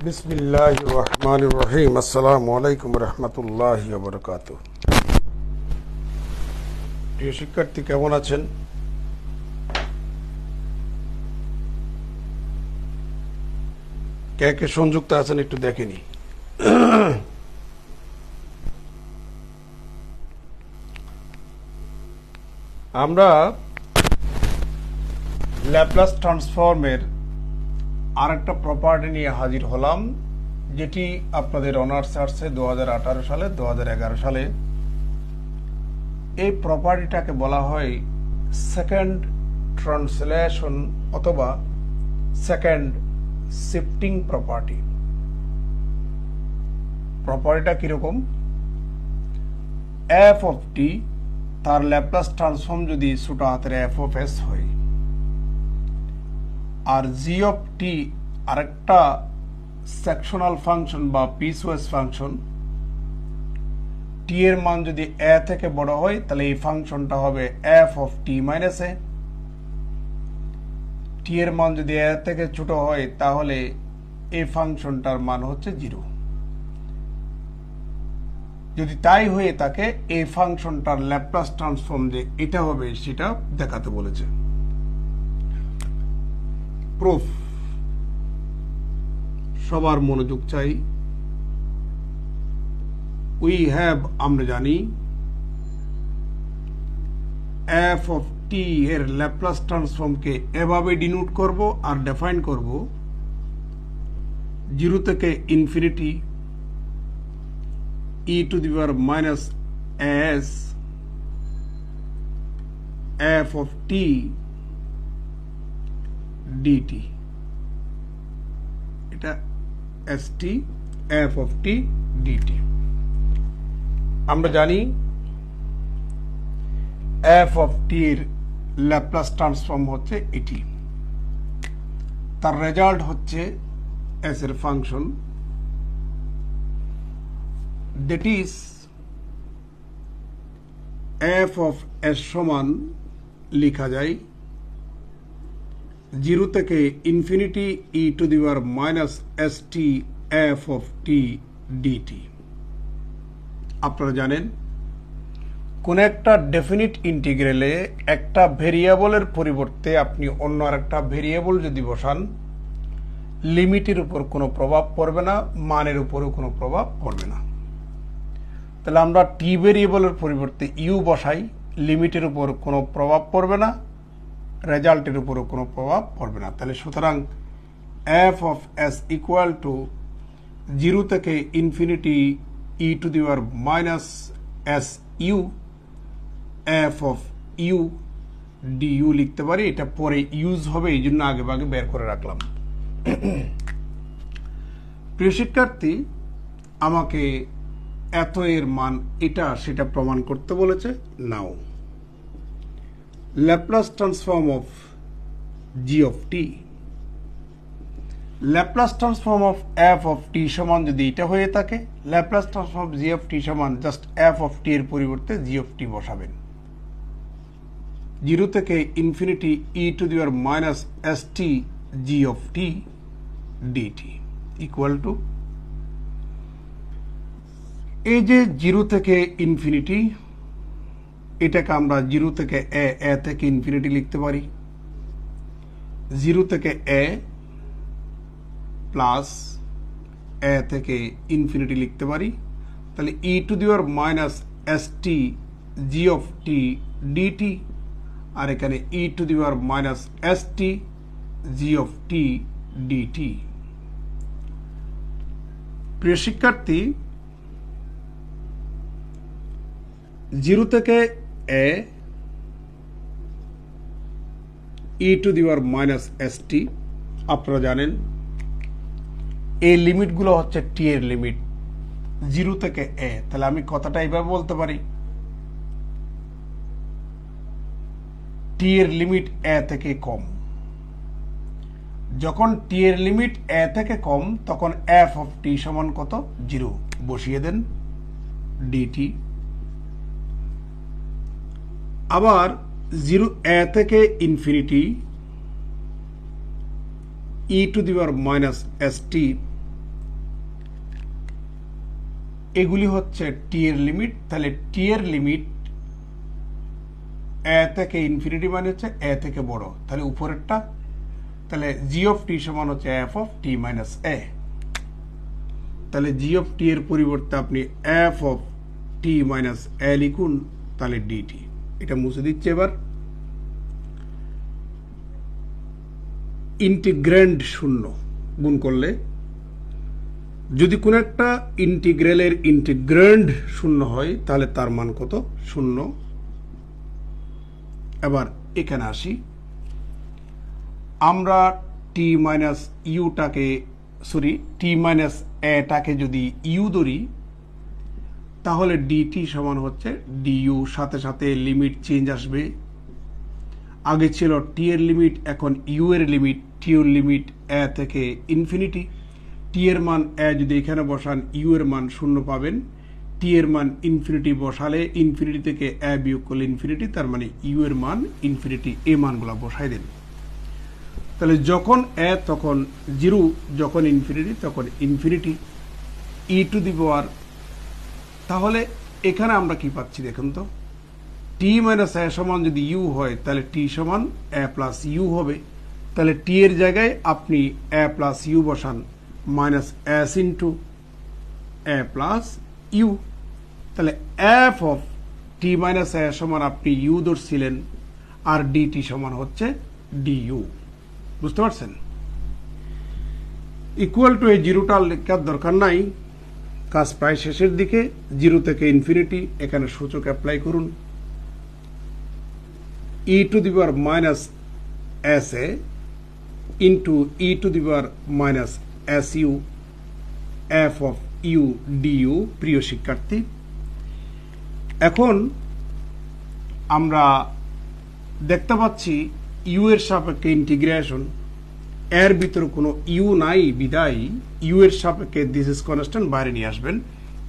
বিসমিল্লাহির রহমানির রহিম। আসসালামু আলাইকুম রহমতুল্লাহি ওয়া বারাকাতুহু। প্রিয় শিক্ষার্থী, কেমন আছেন? কে কে সংযুক্ত আছেন একটু দেখেনি। আমরা ল্যাপ্লাস ট্রান্সফর্মের আরেকটা প্রপার্টি নিয়ে হাজির হলাম, যেটি আপনাদের অনার্স আসছে 2018 সালে 2011 সালে। এই প্রপার্টিটাকে বলা হয় সেকেন্ড ট্রান্সলেশন অথবা সেকেন্ড শিফটিং প্রপার্টি। প্রপার্টিটা কিরকম? এফ অফ টি তার ল্যাপ্লাস ট্রান্সফর্ম যদি ছোট হাতের এফ অফ এস হয়, আর জি অফ টি আরেকটা সেকশনাল ফাংশন বা পিসওয়াইজ ফাংশন, টি এর মান যদি এ থেকে বড় হয় তাহলে এই ফাংশনটা হবে এফ অফ টি মাইনাস এ। টি এর মান যদি এ থেকে ছোট হয় তাহলে এই ফাংশনটার মান হচ্ছে 0। যদি তাই হয়ে থাকে এই ফাংশনটার ল্যাপ্লাস ট্রান্সফর্ম যে এটা হবে সেটা দেখাতে বলেছে। প্রুফ, সবার মনোযোগ চাই। উই হ্যাভ, আমরা জানি এফ অফ টি এর ল্যাপ্লাস ট্রান্সফর্মকে এভাবে ডিনোট করব আর ডিফাইন করব 0 থেকে infinity e to the power minus s f of T dt. এটা s T F of T dt. আমরা জানি এফ অফ টি এর ল্যাপ্লাস ট্রান্সফর্ম হচ্ছে এটি। তার রেজাল্ট হচ্ছে এস এর function, that is F of S সমান লেখা যায় 0 থেকে infinity e to the power minus S T F of T DT. আপনারা জানেন কোন একটা ডেফিনিট ইন্টিগ্রালে একটা ভেরিয়েবলের পরিবর্তে আপনি অন্য আরেকটা ভেরিয়েবল যদি বসান, লিমিটের উপর কোনো প্রভাব পড়বে না, মানের উপরও কোনো প্রভাব পড়বে না। তাহলে আমরা টি ভেরিয়েবলের পরিবর্তে ইউ বসাই, লিমিটের উপর কোনো প্রভাব পড়বে না, রেজাল্টের উপরও কোনো প্রভাব পড়বে না। তাহলে সুতরাং F of S equal to 0 থেকে infinity e to the power minus S U F of U D U লিখতে পারি। এটা পরে ইউজ হবে, এই জন্য আগে ভাগে বের করে রাখলাম। প্রিয় শিক্ষার্থী, আমাকে এত এর মান এটা সেটা প্রমাণ করতে বলেছে। Now Laplace transform of g of t, Laplace transform of f of t সমান যদি এটা হয়ে থাকে, Laplace transform of g of t সমান জাস্ট এফ অফ টি এর পরিবর্তে জি অফ টি বসাবেন। 0 থেকে infinity e to the power minus S T G of T DT equal to, এই যে 0 থেকে ইনফিনিটি, এটাকে আমরা 0 থেকে এ থেকে ইনফিনিটি লিখতে পারি। 0 থেকে এ প্লাস এ থেকে ইনফিনিটি লিখতে পারি। তাহলে e to the power minus S T G of T dt, আর এখানে e to the power minus S T G of T dt. প্রিয় শিক্ষার্থী, 0 থেকে a e to the power minus S t, আপনারা জানেন এই লিমিটগুলো হচ্ছে টি এর লিমিট 0 থেকে এ। তাহলে আমি কথাটা এইভাবে বলতে পারি, টি এর লিমিট এ থেকে কম। যখন টি এর লিমিট এ থেকে কম তখন এফ অফ টি সমান কত? 0 বসিয়ে দেন ডিটি। আবার 0 a থেকে infinity e to the power minus st, এগুলি হচ্ছে টি এর লিমিট। তাহলে টি এর লিমিট a থেকে ইনফিনিটি মানে হচ্ছে a থেকে বড়, তাহলে উপরেরটা। তাহলে জি অফ টি সমান হচ্ছে এফ অফ টি মাইনাস এ। তাহলে জি অফ টি এর পরিবর্তে আপনি এফ অফ টি মাইনাস এ লিখুন, তাহলে ডিটি। এটা মুছে দিচ্ছে। এবার ইন্টিগ্র্যান্ড শূন্য গুণ করলে যদি কোন একটা ইন্টিগ্রালের ইন্টিগ্র্যান্ড শূন্য হয় তাহলে তার মান কত? শূন্য। এবার এখানে আসি, আমরা টি মাইনাস ইউটাকে টি মাইনাস এটাকে যদি ইউ ধরি তাহলে ডিটি সমান হচ্ছে ডিইউ। সাথে সাথে লিমিট চেঞ্জ আসবে। আগে ছিল টি এর লিমিট, এখন ইউ এর লিমিট। টি এর লিমিট এ থেকে ইনফিনিটি। টি এর মান এ যদি এখানে বসান ইউ এর মান শূন্য পাবেন। টি এর মান ইনফিনিটি বসালে ইনফিনিটি থেকে এ বিয়োগ করলে ইনফিনিটি, তার মানে ইউ এর মান ইনফিনিটি। এই মানগুলো বসাই দেন। তাহলে যখন এ তখন 0, যখন ইনফিনিটি তখন ইনফিনিটি, ই টু দি পাওয়ার। তাহলে এখানে আমরা কি পাচ্ছি দেখুন তো, টি মাইনাস এ সমান যদি ইউ হয় তাহলে টি সমান এ প্লাস ইউ হবে। তাহলে টি এর জায়গায় আপনি এ প্লাস ইউ বসান, minus S into A plus U. তাহলে F of T minus A সমান আপনি ইউ ধরছিলেন, আর ডিটি সমান হচ্ছে ডিইউ। বুঝতে পারছেন? ইকুয়াল টু এই জিরোটা লেখার দরকার নাই, কাজ প্রায় শেষের দিকে। 0 থেকে ইনফিনিটি, এখানে সূচক অ্যাপ্লাই করুন। E to the power minus s a into e to the power minus S U F of you du. প্রিয় শিক্ষার্থী, এখন আমরা দেখতে পাচ্ছি ইউ এর সাপেক্ষে ইন্টিগ্রেশন, এর ভিতরে কোনো ইউ নাই বিদায় ইউ এর সাপেক্ষে দিস ইজ কনস্ট্যান্ট বাইরে নিয়ে আসবেন,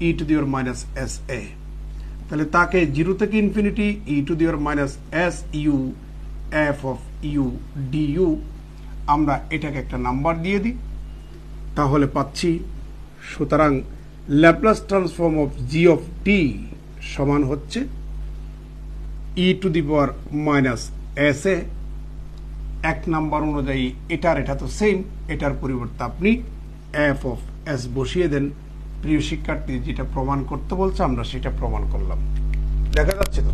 e to the power minus s a. তাহলে তাকে 0 থেকে infinity e to the power minus S U F of you du. আমরা এটাকে একটা নাম্বার দিয়ে দিই, তাহলে পাচ্ছি। সুতরাং Laplace transform of g of t সমান হচ্ছে e to the power minus s a. 1 number অনুযায়ী এটা তো সেম, এটার পরিবর্তে আপনি এফ অফ এস বসিয়ে দেন। প্রিয় শিক্ষার্থী, যেটা প্রমাণ করতে বলছে আমরা সেটা প্রমাণ করলাম। দেখা যাচ্ছে তো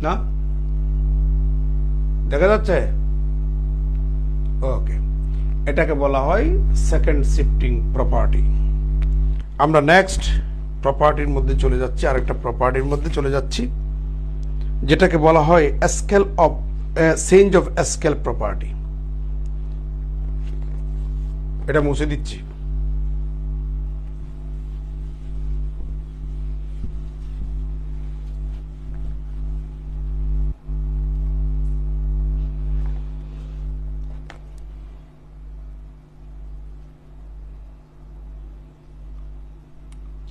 না? দেখা যাচ্ছে? ওকে, এটাকে বলা হয় সেকেন্ড শিফটিং প্রপার্টি। আমরা নেক্সট প্রপার্টির মধ্যে চলে যাচ্ছি, আরেকটা প্রপার্টির মধ্যে চলে যাচ্ছি, যেটাকে বলা হয় scale of change of scale property. এটা মুছে দিচ্ছি।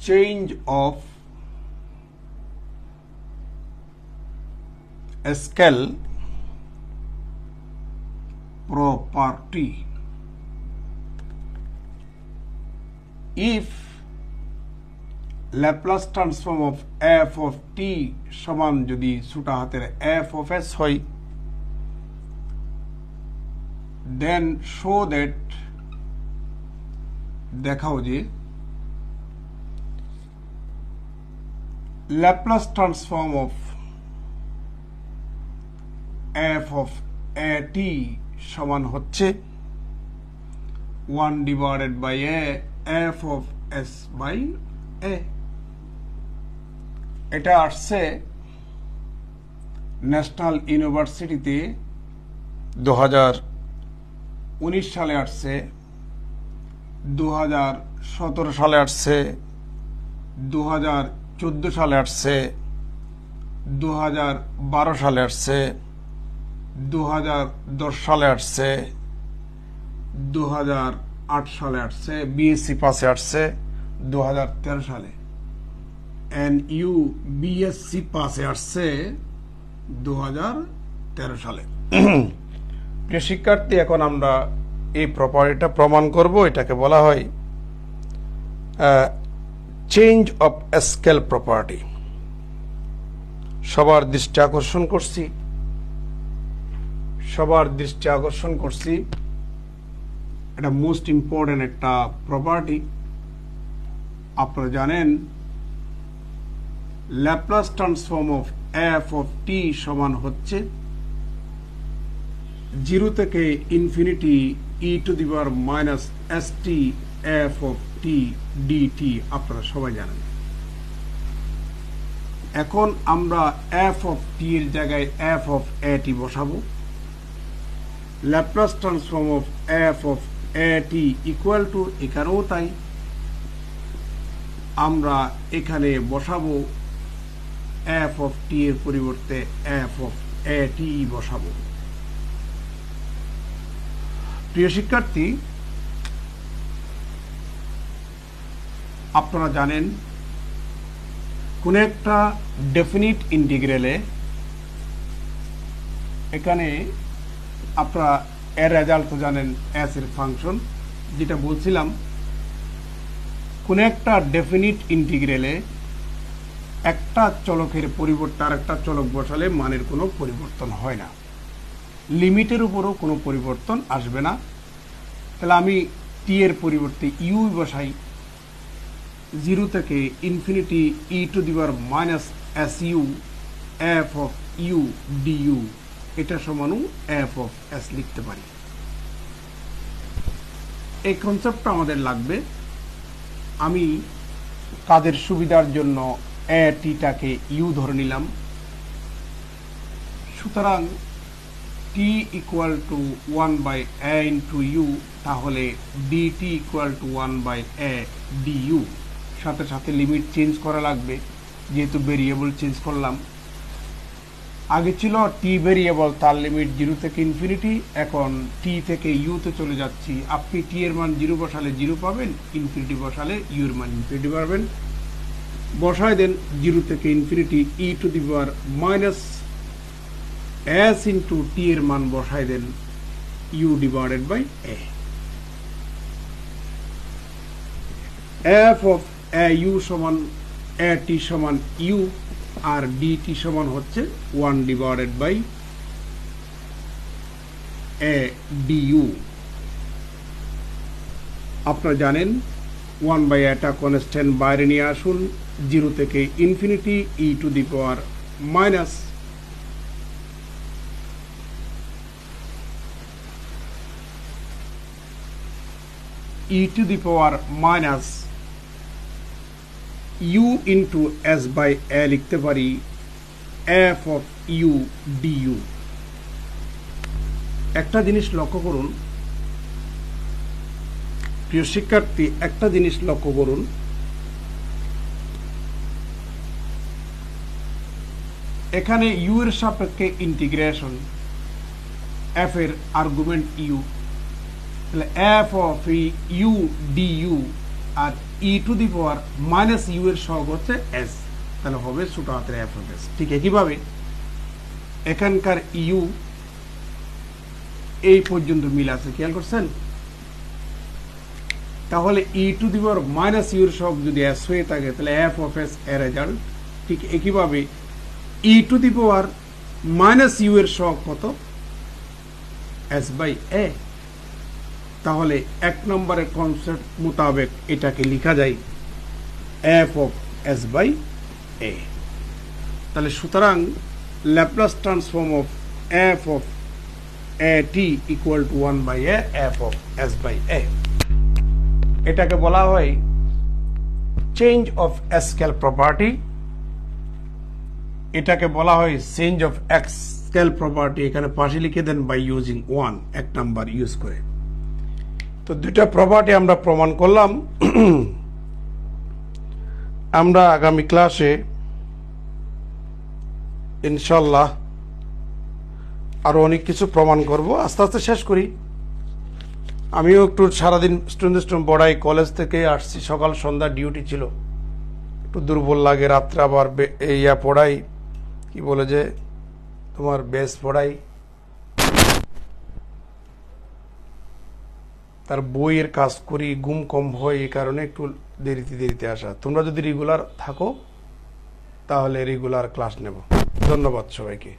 Change of scale property. If Laplace transform of f of t সমান যদি ছোটা হাতের f of s হয়, then show that দেখাও যে Laplace transform of f of a t সমান হচ্ছে 1 divided by a f of s by a। এটা আসছে ন্যাশনাল ইউনিভার্সিটিতে 2019 সালে আসছে, 2017 সালে আসছে, 2014 সালে আসছে, 2012 সালে আসছে, 2010 সালে আসছে, 2008 সালে আসছে, বিএসসি পাসে আসছে 2013 সালে, এনইউ বিএসসি পাসে আসছে 2013 সালে। প্রিয় শিক্ষার্থী, এখন আমরা এই প্রপার্টিটা প্রমাণ করব। এটাকে বলা হয় চেঞ্জ অফ স্কেল প্রপার্টি। সবার দৃষ্টি আকর্ষণ করছি এটা মোস্ট ইম্পর্টেন্ট একটা প্রপার্টি। আপনারা জানেন Laplace transform of f of t সমান হচ্ছে 0 থেকে infinity e to the power minus S T F of T DT. আপনারা সবাই জানেন। এখন আমরা এফ অফ টি এর জায়গায় এফ অফ এ টি বসাবো। Laplace transform of f of a t equal two, এখানেও তাই, আমরা এখানে বসাবো এফ অফ টি এর পরিবর্তে এফ অফ এ টি বসাবো। প্রিয় শিক্ষার্থী, আপনারা জানেন কোন একটা ডেফিনিট ইন্টিগ্রালে এখানে আপনারা এর রেজাল্ট তো জানেন, এস এর ফাংশন, যেটা বলছিলাম কোন একটা ডেফিনিট ইন্টিগ্রালে একটা চলকের পরিবর্তে আর একটা চলক বসালে মানের কোনো পরিবর্তন হয় না, লিমিটের উপরও কোনো পরিবর্তন আসবে না। তাহলে আমি টি এর পরিবর্তে ইউ বসাই, 0 থেকে infinity e to the power minus S U F of you DU, এটা সমানু এফ অফ এস লিখতে পারি। এই কনসেপ্টটা আমাদের লাগবে। আমি কাজের সুবিধার জন্য এ টিটাকে ইউ ধরে নিলাম। সুতরাং t equal to 1 by a into u, তাহলে dt equal to 1 by a du. সাথে সাথে লিমিট চেঞ্জ করা লাগবে, যেহেতু ভেরিয়েবল চেঞ্জ করলাম। আগে ছিল টি ভেরিয়েবল, তার লিমিট 0 থেকে ইনফিনিটি, এখন টি থেকে ইউতে চলে যাচ্ছি। আপনি টি এর মান 0 বসালে 0 পাবেন, ইনফিনিটি বসালে ইউ এর মান ইনফিনিটি পাবেন। বসায় দেন 0 থেকে infinity e to the power minus S into t এর মান বসায় দেন u divided by a. F of a u সমান এ টি সমান ইউ, আর ডিটি সমান হচ্ছে 1 ডিভাইডেড বাই এ ডিইউ। আপনারা জানেন 1 বাই এটা কনস্ট্যান্ট বাইরে নিয়ে আসুন। 0 থেকে infinity e to the power minus e to the power minus u into s by a লিখতে পারি এফ অফ ইউ ডিইউ। একটা জিনিস লক্ষ্য করুন প্রিয় শিক্ষার্থী, একটা জিনিস লক্ষ্য করুন, এখানে ইউ এর সাপেক্ষে ইন্টিগ্রেশন, এফ এর আর্গুমেন্ট ইউ, তাহলে এফ অফ ইউ ডিইউ, আর e to the power minus you এর সহগ হচ্ছে এস, তাহলে হবে ছোট হাতের এফ অফ এস। ঠিক একইভাবে এখানকার ইউ এই পর্যন্ত মিল আছে, খেয়াল করছেন? তাহলে e to the power minus you এর সহগ যদি এস হয়ে থাকে, তাহলে এফ অফ এস এর রেজাল্ট। ঠিক একইভাবে e to the power minus you এর সহগ কত? S by a. তাহলে 1 নম্বরের কনসেপ্ট মোতাবেক এটাকে লেখা যায় f of s by a. তাহলে সুতরাং Laplace transform of f of a t equal to 1 by a f of s by a. এটাকে বলা হয় চেঞ্জ অফ স্কেল প্রপার্টি। এটাকে বলা হয় চেঞ্জ অফ স্কেল প্রপার্টি। এখানে পাশে লিখে দেন বাই ইউজিং 1, 1 নাম্বার ইউজ করে। তো দুইটা প্রপার্টি আমরা প্রমাণ করলাম। আমরা আগামী ক্লাসে ইনশাল্লাহ আরো অনেক কিছু প্রমাণ করব। আস্তে আস্তে শেষ করি। আমিও একটু সারাদিন স্টুডেন্ট পড়াই, কলেজ থেকে আসছি, সকাল সন্ধ্যা ডিউটি ছিল, একটু দুর্বল লাগে। রাত্রে আবার পড়াই, কি বলে যে তোমার বেস পড়াই, তার বইয়ের কাজ করি, ঘুম কম হয়, এই কারণে একটু দেরিতে আসা। তোমরা যদি রেগুলার থাকো তাহলে রেগুলার ক্লাস নেব। ধন্যবাদ সবাইকে।